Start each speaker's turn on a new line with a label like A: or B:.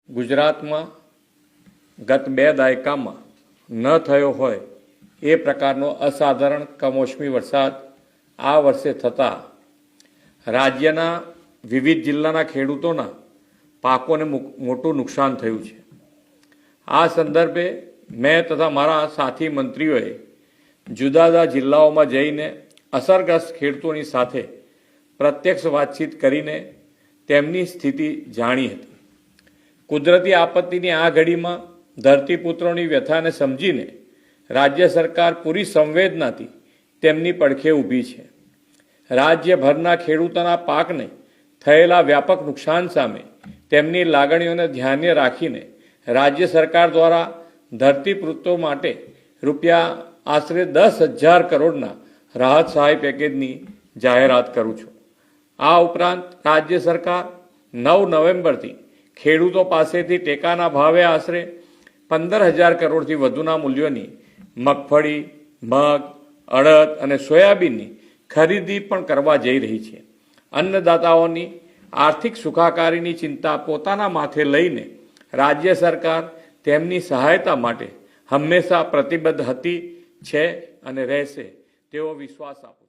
A: ગુજરાતમાં ગત 2 દાયકામાં ન થયો હોય એ પ્રકારનો અસાધારણ કમોસમી વરસાદ આ વર્ષે થતાં રાજ્યના વિવિધ જિલ્લાના ખેડૂતોના પાકોને મોટું નુકસાન થયું છે। આ સંદર્ભે મેં તથા મારા સાથી મંત્રીઓએ જુદા જુદા જિલ્લાઓમાં જઈને અસરગ્રસ્ત ખેડૂતોની સાથે પ્રત્યક્ષ વાતચીત કરીને તેમની સ્થિતિ જાણી હતી। કુદરતી આપત્તિની આ ઘડીમાં ધરતીપુત્રોની વ્યથાને સમજીને રાજ્ય સરકાર પૂરી સંવેદનાથી તેમની પડખે ઊભી છે। રાજ્યભરના ખેડૂતોના પાકને થયેલા વ્યાપક નુકસાન સામે તેમની લાગણીઓને ધ્યાને રાખીને રાજ્ય સરકાર દ્વારા ધરતીપુત્રો માટે આશરે 10,000 કરોડના રાહત સહાય પેકેજની જાહેરાત કરું છું। આ ઉપરાંત રાજ્ય સરકાર 9 નવેમ્બરથી ખેડૂતો પાસેથી ટેકાના ભાવે આશરે 15,000 કરોડથી વધુના મૂલ્યોની મગફળી, મગ, અડદ અને સોયાબીનની ખરીદી પણ કરવા જઈ રહી છે। અન્નદાતાઓની આર્થિક સુખાકારીની ચિંતા પોતાના માથે લઈને રાજ્ય સરકાર તેમની સહાયતા માટે હંમેશા પ્રતિબદ્ધ હતી, છે અને રહેશે તેવો વિશ્વાસ આપો।